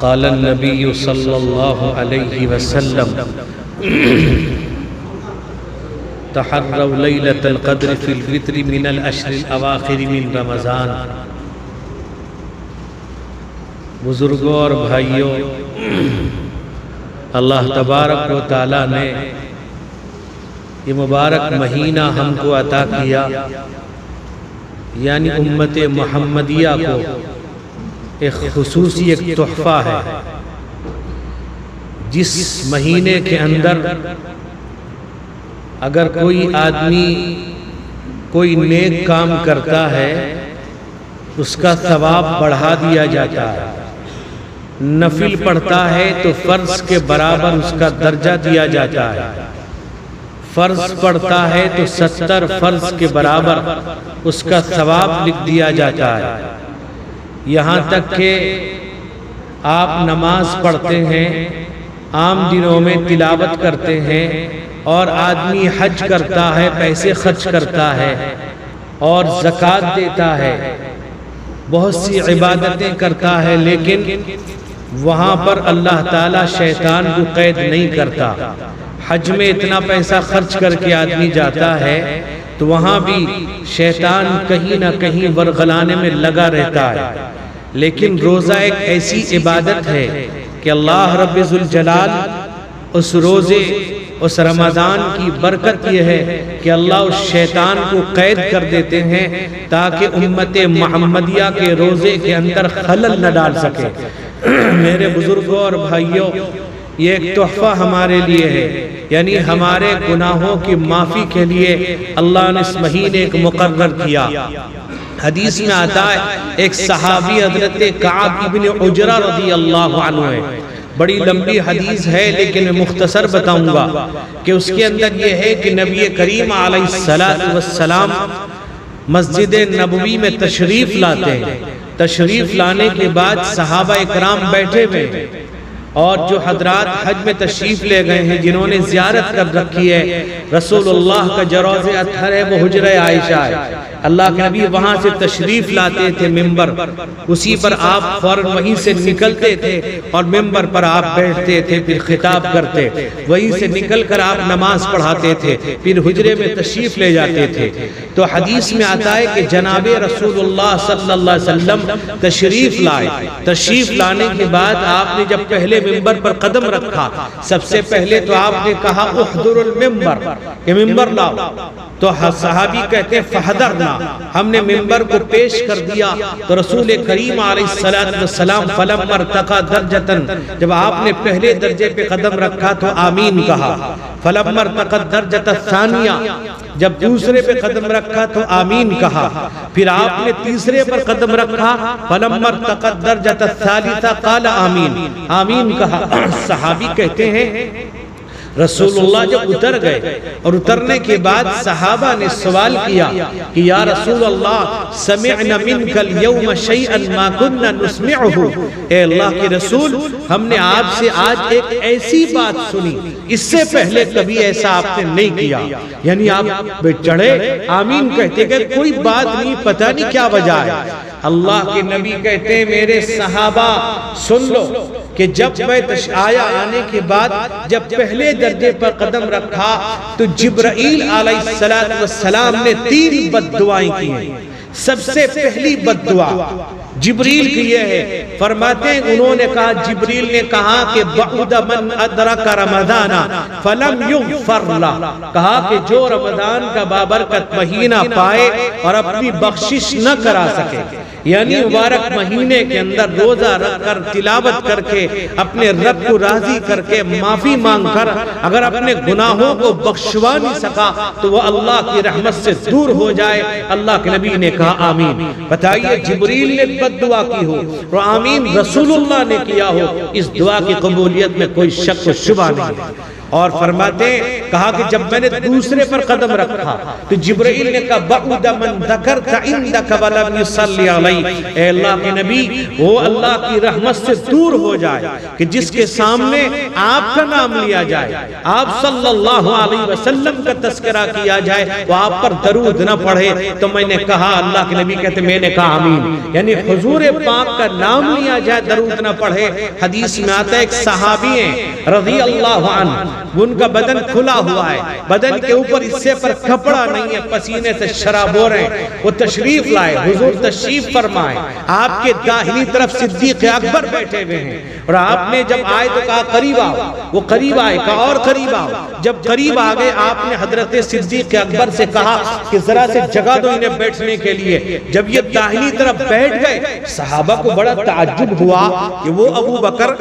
قال النبي صلى الله عليه وسلم تحروا ليلة القدر في الفطر من العشر الأواخر من رمضان۔ بزرگوں اور بھائیوں، اللہ تبارک و تعالیٰ نے یہ مبارک مہینہ ہم کو عطا کیا، یعنی امت محمدیہ کو ایک خصوصی ایک تحفہ ہے۔ جس مہینے کے اندر اگر کوئی آدمی کوئی نیک کام کرتا ہے اس کا ثواب بڑھا دیا جاتا ہے، نفل پڑھتا ہے تو فرض کے برابر اس کا درجہ دیا جاتا ہے، فرض پڑھتا ہے تو 70 فرض کے برابر اس کا ثواب لکھ دیا جاتا ہے۔ یہاں تک کہ آپ نماز پڑھتے ہیں، عام دنوں میں تلاوت کرتے ہیں، اور آدمی حج کرتا ہے، پیسے خرچ کرتا ہے اور زکوٰۃ دیتا ہے، بہت سی عبادتیں کرتا ہے، لیکن وہاں پر اللہ تعالیٰ شیطان کو قید نہیں کرتا۔ حج میں اتنا پیسہ خرچ کر کے آدمی جاتا ہے تو وہاں بھی شیطان کہیں نہ کہیں ورغلانے میں لگا رہتا ہے۔ لیکن روزہ ایک ایسی عبادت ہے کہ اللہ رب ذوالجلال اس روزے، اس رمضان کی برکت یہ ہے کہ اللہ اس شیطان کو قید کر دیتے ہیں تاکہ امت محمدیہ کے روزے کے اندر خلل نہ ڈال سکے۔ میرے بزرگوں اور بھائیوں، یہ ایک تحفہ ہمارے لیے ہے، یعنی ہمارے گناہوں کی معافی کے لیے اللہ نے اس مہینے کو مقرر کیا۔ حدیث میں آتا ہے، ایک صحابی حضرت کعب ابن عجرہ رضی اللہ عنہ ہے، بڑی لمبی حدیث ہے لیکن میں مختصر بتاؤں گا کہ اس کے اندر یہ ہے کہ نبی کریم علیہ السلام مسجد نبوی میں تشریف لاتے ہیں۔ تشریف لانے کے بعد صحابہ اکرام بیٹھے ہوئے ہیں، اور جو حضرات حج میں تشریف لے گئے ہیں، جنہوں نے زیارت کر رکھی ہے، رسول اللہ کا جو روضہ اطہر ہے وہ حجرہ عائشہ ہے۔ اللہ کے نبی وہاں سے تشریف لاتے تھے ممبر، اسی پر آپ فوراً وہیں سے نکلتے تھے اور ممبر پر آپ بیٹھتے تھے، پھر خطاب کرتے، وہیں سے نکل کر آپ نماز پڑھاتے تھے، پھر حجرے میں تشریف لے جاتے تھے۔ تو حدیث میں آتا ہے کہ جناب رسول اللہ صلی اللہ علیہ وسلم تشریف لائے۔ تشریف لانے کے بعد آپ نے جب پہلے ممبر پر قدم رکھا، سب سے پہلے تو آپ نے کہا احضر الممبر، کہ ممبر لاؤ۔ تو صحابی کہتے ہیں فحضرنا، ہم نے ممبر کو پیش کر دیا تو رسول کریم علیہ السلام فلما ارتقى درجة، جب آپ نے پہلے درجے پہ قدم رکھا تو آمین کہا۔ فلما ارتقى الدرجة الثانية، جب دوسرے پہ قدم رکھا تو آمین کہا۔ پھر آپ نے تیسرے پر قدم رکھا، فلما ارتقى الدرجة الثالثة قال آمین، آمین کہا۔ صحابی کہتے ہیں رسول اللہ جب اتر گئے اور اترنے کے بعد صحابہ نے سوال کیا کہ یا رسول اللہ سمعنا منک اليوم شیئا ما كنا نسمعه، اے اللہ کے رسول، ہم نے آپ سے آج ایک ایسی بات سنی، اس سے پہلے کبھی ایسا آپ نے نہیں کیا۔ یعنی آپ چڑھے آمین کہتے کہ کوئی بات نہیں، پتہ نہیں کیا وجہ ہے۔ اللہ کے نبی کہتے ہیں میرے صحابہ سن لو کہ جب میں آیا آنے کے بعد جب پہلے درجے پر قدم رکھا تو جبرائیل علیہ السلام نے 3 بد دعائیں کی ہیں۔ سب سے پہلی بد دعا جبریل کی یہ ہے، فرماتے ہیں انہوں نے کہا، جبریل نے کہا کہ بعد من ادرک رمضان فلم یغفر لہ، کہا کہ جو رمضان کا بابرکت مہینہ پائے اور اپنی بخشش نہ کرا سکے، یعنی مبارک مہینے کے اندر روزہ رکھ کر تلاوت کر کے اپنے رب کو راضی کر کے معافی مانگ کر اگر اپنے گناہوں کو بخشوا نہیں سکا تو وہ اللہ کی رحمت سے دور ہو جائے۔ اللہ کے نبی نے کہا آمین۔ بتائیے جبریل نے بد دعا کی ہو اور آمین رسول اللہ نے کیا ہو، اس دعا کی قبولیت میں کوئی شک و شبہ نہیں ہے۔ اور فرماتے ہیں کہا کہ جب میں نے دوسرے پر قدم رکھا تو جبرائیل نے کہا بعد من ذکرت عندک ولم یصلی علی، اے اللہ کے نبی وہ اللہ کی رحمت سے دور ہو جائے کہ جس کے سامنے آپ کا نام لیا جائے، آپ صلی اللہ علیہ وسلم کا تذکرہ کیا جائے، وہ آپ پر درود نہ پڑھے۔ تو میں نے کہا، اللہ کے نبی کہتے میں نے کہا آمین، یعنی حضور پاک کا نام لیا جائے درود نہ پڑھے۔ حدیث میں آتا ہے ایک صحابی ہیں رضی اللہ عنہ، ان کا بدن کھلا ہوا ہے، بدن کے اوپر حصے پر کپڑا نہیں ہے، پسینے سے شراب ہو رہے ہیں، وہ تشریف لائے، حضور تشریف فرمائے، آپ کے داہنی طرف صدیق اکبر بیٹھے ہوئے ہیں، اور آپ نے جب آئے تو کہا قریب آؤ، وہ قریب آئے، کہا اور قریب آؤ، جب قریب آگئے آپ نے حضرت صدیق اکبر سے کہا کہ ذرا سے جگہ دو انہیں بیٹھنے کے لیے۔ جب یہ داہنی طرف بیٹھ گئے، صحابہ کو بڑا تعجب ہوا کہ وہ ابو بکر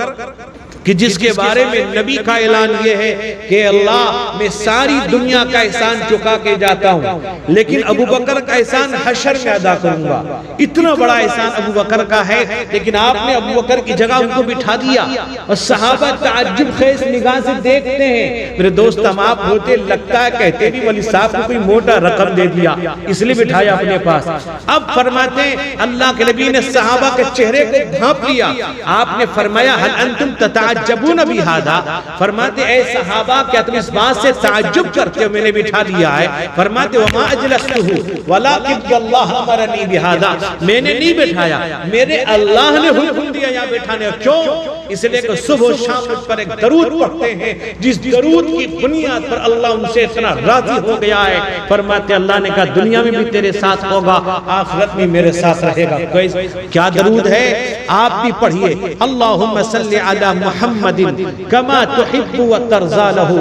کہ جس کے بارے میں نبی کا اعلان یہ ہے کہ اللہ میں ساری دنیا کا احسان چکا کے جاتا ہوں، لیکن ابو بکر کا احسان حشر میں ادا کروں گا۔ اتنا بڑا احسان ابو بکر کا ہے، لیکن آپ نے ابو بکر کی جگہ ان کو بٹھا دیا، اور صحابہ تعجب خیز نگاہ سے دیکھتے ہیں۔ میرے دوست ہم آپ ہوتے لگتا ہے کہتے بھی ولی صاحب کو کوئی موٹا رقم دے دیا اس لیے بٹھایا اپنے پاس۔ اب فرماتے ہیں اللہ کے نبی نے صحابہ کے چہرے کو بھانپ لیا، آپ نے فرمایا حل انتم تعجبون بہذا، فرماتے اے صحابہ کیا تم اس بات سے تعجب کرتے ہو میں نے بٹھا دیا ہے؟ فرماتے وما اجلستہ ولکن اللہ امرنی بہذا، میں نے نہیں بٹھایا، میرے اللہ نے حکم دیا یہاں بٹھانے۔ کیوں؟ اس لیے کہ صبح و شام مجھ پر ایک درود پڑھتے ہیں جس درود کی بنیاد پر اللہ ان سے اتنا راضی ہو گیا ہے۔ فرماتے اللہ نے کہا دنیا میں بھی تیرے ساتھ ہوگا، آخرت میں میرے ساتھ رہے گا۔ کیا درود ہے؟ آپ بھی پڑھیے، اللہم صلی علی محمد کما تحب و ترضى له،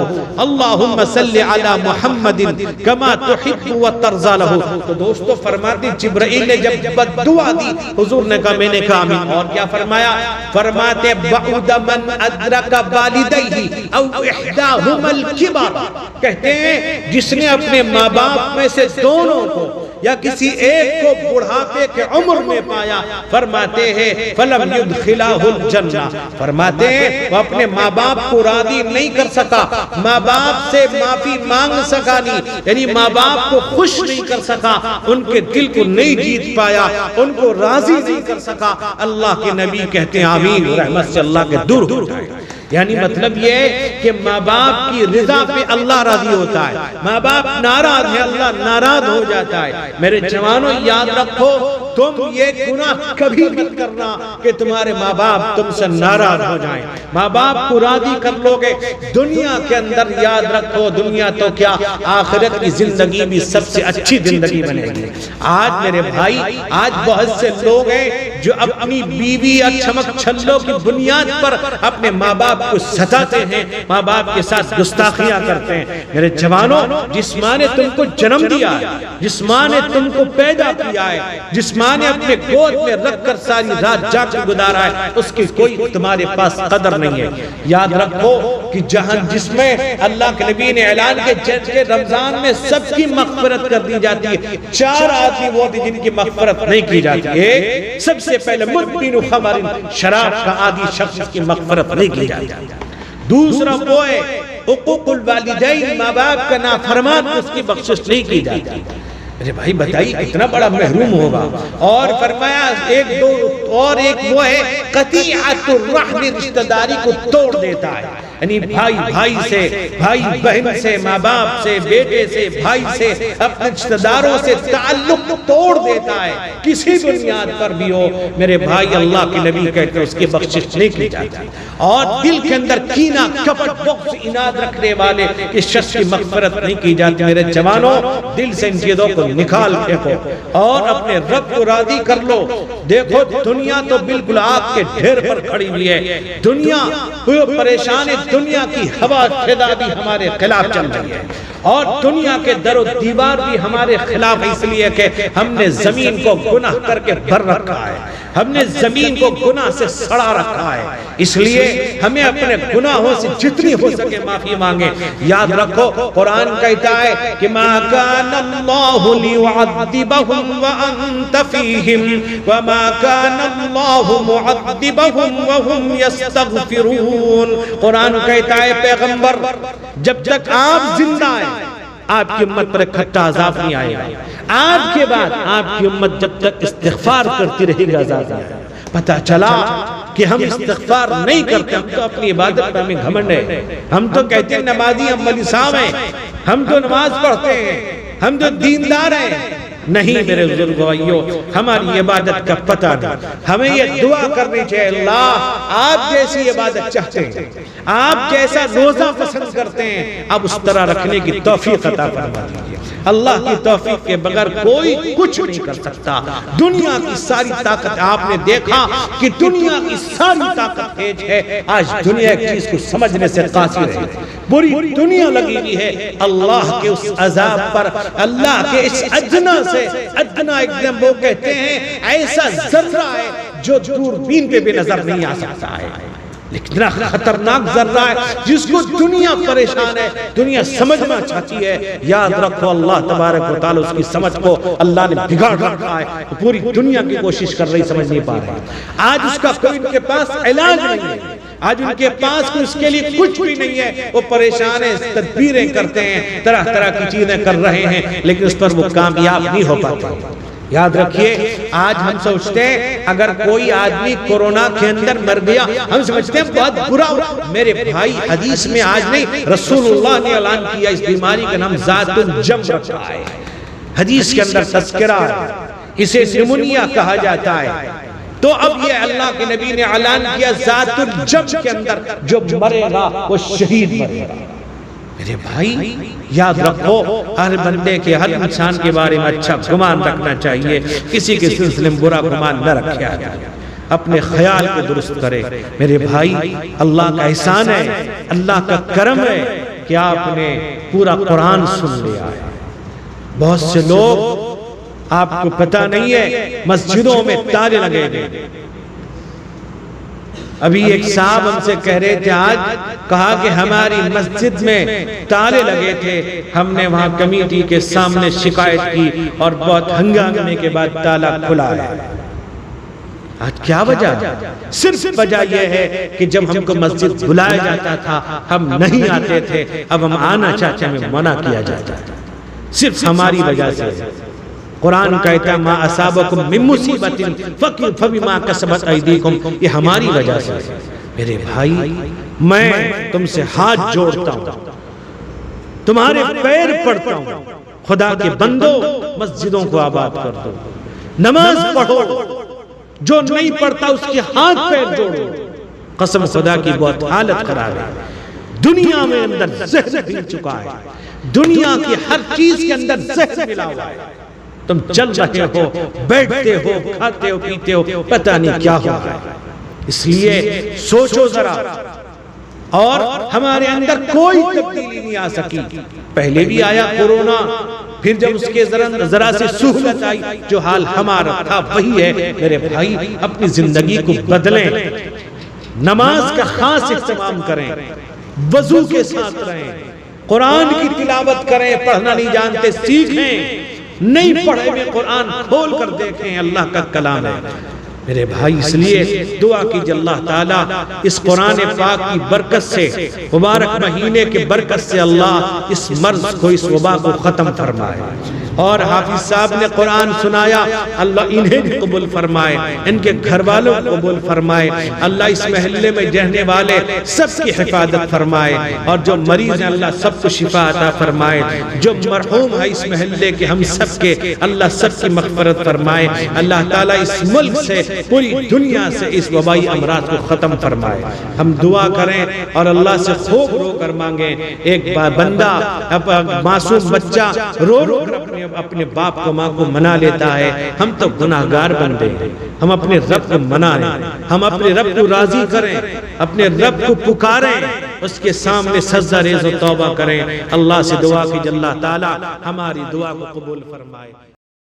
اللہم صلی علی محمد کما تحب و ترضى له۔ تو دوستو فرماتے جبرائیل نے جب بددعا دی حضور نے کہا میں نے کہا آمین، اور کیا فرمایا؟ فرماتے بعد من ادرک والدیہ او احداہما الکبر، کہتے ہیں جس نے اپنے ماں باپ میں سے دونوں کو یا کسی ایک کو بڑھاپے کے عمر میں پایا، فرماتے ہیں فلم یدخلہ الجنہ، فرماتے ہیں وہ اپنے ماں باپ کو راضی نہیں کر سکا، ماں باپ سے معافی مانگ سکا نہیں، یعنی ماں باپ کو خوش نہیں کر سکا، ان کے دل کو نہیں جیت پایا، ان کو راضی نہیں کر سکا، اللہ کے نبی کہتے ہیں آمین، رحمت سے اللہ کے دور ہو جائے۔ یعنی مطلب یہ ہے کہ ماں باپ کی رضا پہ اللہ راضی ہوتا ہے، ماں باپ ناراض ہے اللہ ناراض ہو جاتا ہے۔ میرے جوانوں یاد رکھو تم یہ گناہ کبھی مت کرنا کہ تمہارے ماں باپ تم سے ناراض ہو جائیں۔ ماں باپ کو راضی کر لو گے دنیا کے اندر، یاد رکھو دنیا تو کیا آخرت کی زندگی بھی سب سے اچھی زندگی بنے گی۔ آج میرے بھائی آج بہت سے لوگ ہیں جو اپنی بیوی یا چمک چھلوں کی بنیاد پر اپنے ماں باپ کو ستاتے ہیں، ماں باپ کے ساتھ گستاخیاں کرتے ہیں۔ میرے جوانوں جس ماں نے تم کو جنم دیا ہے، جس ماں نے تم کو پیدا کیا ہے، جس ماں نے اپنے گود میں رکھ کر ساری رات جاگ کر گزارا ہے، اس کی کوئی تمہارے پاس قدر نہیں ہے۔ یاد رکھو کہ جہاں جس میں اللہ کے نبی نے اعلان کے رمضان میں سب کی مغفرت کر دی جاتی ہے، 4 آدمی وہ تھے جن کی مغفرت نہیں کی جاتی ہے۔ سب سے پہلے مدمن خمر، شراب کا عادی شخص کی مغفرت نہیں کی جاتی۔ دوسرا وہ ہے حقوق الوالدین، ماں باپ کا نافرمان، اس کی بخشش نہیں کی جاتی۔ ارے بھائی بتائیے کتنا بڑا محروم ہوگا۔ اور فرمایا ایک وہ ہے قطیعت الرحم، رشتہ داری کو توڑ دیتا ہے، یعنی بھائی بھائی سے، بھائی بہن سے، ماں باپ سے، بیٹے سے، بھائی سے، اپنے رشتہ داروں سے تعلق توڑ دیتا ہے، کسی بنیاد پر بھی ہو۔ میرے بھائی اللہ کے نبی کہتے ہیں اس کی بخشش نہیں کی جاتی۔ اور دل کے اندر کینہ، کپٹ، بغض، اناد رکھنے والے اس شخص کی مغفرت نہیں کی جاتی۔ میرے جوانوں دل سے ان چیزوں کو نکال پھینکو اور اپنے رب کو راضی کر لو۔ دیکھو دنیا تو بالکل آگ کے ڈھیر پر کھڑی ہوئی ہے، دنیا پریشان ہے، دنیا کی ہوا فضا بھی ہمارے خلاف چل رہی ہے، اور دنیا کے در و دیوار بھی ہمارے خلاف، اس لیے کہ ہم نے زمین کو گناہ کر کے بھر رکھا ہے۔ ہم نے زمین کو گناہ سے سڑا رکھا ہے، اس لیے ہمیں اپنے گناہوں سے جتنی ہو سکے معافی مانگیں۔ یاد رکھو قرآن کہتا ہے کہ ما کان اللہ لیعذبہم وانت فیہم وما کان اللہ معذبہم وہم یستغفرون۔ قرآن کہتا ہے پیغمبر جب تک آپ زندہ ہیں آپ کی امت پر کھٹا عذاب نہیں آئے گا، آپ کے بعد آپ کی امت جب تک استغفار کرتی رہے گا عذاب نہیں آئے گا۔ پتہ چلا کہ ہم استغفار نہیں کرتے، ہم تو اپنی عبادت پر ہمیں گھمنڈ ہے، ہم تو کہتے ہیں نمازی ہم ولی صاحب ہیں، ہم تو نماز پڑھتے ہیں، ہم تو دیندار ہیں۔ نہیں میرے بزرگوں بھائیو، ہماری عبادت کا پتہ نہیں۔ ہمیں یہ دعا کرنی چاہیے، اللہ آپ جیسی عبادت چاہتے ہیں، آپ جیسا روزہ پسند کرتے ہیں، اب اس طرح رکھنے کی توفیق عطا فرما دیجیے۔ اللہ کی توفیق کے بغیر کوئی کچھ نہیں کر سکتا۔ دنیا کی ساری طاقت، آپ نے دیکھا کہ دنیا کی ساری طاقت تیز ہے، آج دنیا ایک چیز کو سمجھنے سے قاصر ہے، پوری دنیا لگی ہوئی ہے اللہ کے اس عذاب پر، اللہ کے اس ادنا سے ادنا ایک دم وہ کہتے ہیں ایسا ذرہ ہے جو دوربین پہ بھی نظر نہیں آ سکتا ہے، لیکن خطرناک ذرہ ہے جس کو دنیا پریشان ہے، دنیا سمجھنا چاہتی ہے۔ یاد رکھو اللہ تبارک و تعالی اس کی سمجھ کو اللہ نے بگاڑ رکھا ہے، پوری دنیا کی کوشش کر رہی سمجھ نہیں پا رہی۔ آج اس کا کوئی ان کے پاس علاج نہیں ہے، آج ان کے پاس اس کے لیے کچھ بھی نہیں ہے، وہ پریشان ہیں، تدبیریں کرتے ہیں، طرح طرح کی چیزیں کر رہے ہیں، لیکن اس پر وہ کامیاب نہیں ہو پاتے۔ یاد رکھیے آج ہم سوچتے ہیں اگر کوئی آدمی کورونا کے اندر مر گیا ہم سمجھتے ہیں بہت برا، میرے بھائی حدیث میں آج نہیں رسول اللہ نے اعلان کیا اس بیماری کا نام ذات الجم رکھا ہے، حدیث کے اندر تذکرہ ہے، اسے نمونیا کہا جاتا ہے۔ تو اب یہ اللہ کے نبی نے اعلان کیا ذات الجم کے اندر جو مرے گا وہ شہید مرے گا۔ میرے بھائی یاد رکھو ہر بندے کے ہر انسان کے بارے میں اچھا گمان رکھنا چاہیے، کسی کے سلسلے میں برا گمان نہ رکھے، اپنے خیال کو درست کرے۔ میرے بھائی اللہ کا احسان ہے، اللہ کا کرم ہے کہ آپ نے پورا قرآن سن لیا ہے۔ بہت سے لوگ آپ کو پتہ نہیں ہے مسجدوں میں تالے لگے گئے۔ ابھی ایک صاحب ہم سے کہہ رہے تھے آج، کہا کہ ہماری مسجد میں تالے لگے تھے، ہم نے وہاں کمیٹی کے سامنے شکایت کی اور بہت ہنگامے کے بعد تالا کھلا ہے۔ آج کیا وجہ؟ صرف وجہ یہ ہے کہ جب ہم کو مسجد بلایا جاتا تھا ہم نہیں آتے تھے، اب ہم آنا چاہتے ہمیں منع کیا جاتا تھا، صرف ہماری وجہ سے۔ قرآن کہتا ہے ما اصابکم من مصیبت فبما کسبت ایدیکم، یہ ہماری وجہ سے۔ میرے بھائی میں تم سے ہاتھ جوڑتا ہوں، تمہارے پیر پڑتا ہوں، خدا کے بندوں مسجدوں کو آباد کر دو، نماز پڑھو، جو نہیں پڑھتا اس کے ہاتھ پیر جوڑو۔ قسم خدا کی بہت حالت خراب ہے، دنیا میں اندر زہر پھیل چکا ہے، دنیا کی ہر چیز کے اندر زہر ملا ہوا ہے، تم چل رہے ہو، بیٹھتے ہو، کھاتے ہو، پیتے ہو، پتہ نہیں کیا ہو رہا ہے۔ اس لیے سوچو ذرا، اور ہمارے اندر کوئی تبدیلی نہیں آ سکی۔ پہلے بھی آیا کورونا، پھر جب اس کے ذرا سے سہولت آئی، جو حال ہمارا تھا وہی ہے۔ میرے بھائی اپنی زندگی کو بدلیں، نماز کا خاص اہتمام کریں، وضو کے ساتھ رہیں، قرآن کی تلاوت کریں، پڑھنا نہیں جانتے سیکھیں، نہیں پڑھے میں قرآن کھول کر دیکھیں، اللہ کا کلام ہے۔ میرے بھائی اس لیے دعا کیجئے اللہ تعالیٰ اس قرآن پاک کی برکت سے، مبارک مہینے کے برکت سے اللہ اس مرض کو، اس وبا کو ختم فرمائے، اور حافظ صاحب نے قرآن سنایا، اللہ انہیں بھی قبول فرمائے، ان کے گھر والوں کو قبول فرمائے، اللہ اس محلے میں رہنے والے سب کی حفاظت فرمائے، اور جو مریض ہیں اللہ سب کو شفا عطا فرمائے، جو مرحوم ہے اس محلے کے ہم سب کے اللہ سب کی مغفرت فرمائے، اللہ تعالیٰ اس ملک سے پوری دنیا سے اس وبائی امراض کو ختم فرمائے۔ ہم دعا کریں اور اللہ سے خوب رو کر مانگیں۔ ایک بندہ معصوم بچہ رو رو کر اپنے باپ کو ماں کو منا لیتا ہے، ہم تو گناہگار بن گئے، ہم اپنے رب کو منائیں، ہم اپنے رب کو راضی کریں، اپنے رب کو پکاریں، اس کے سامنے سجدہ ریز و توبہ کریں۔ اللہ سے دعا کیجئے اللہ تعالی ہماری دعا کو قبول فرمائے۔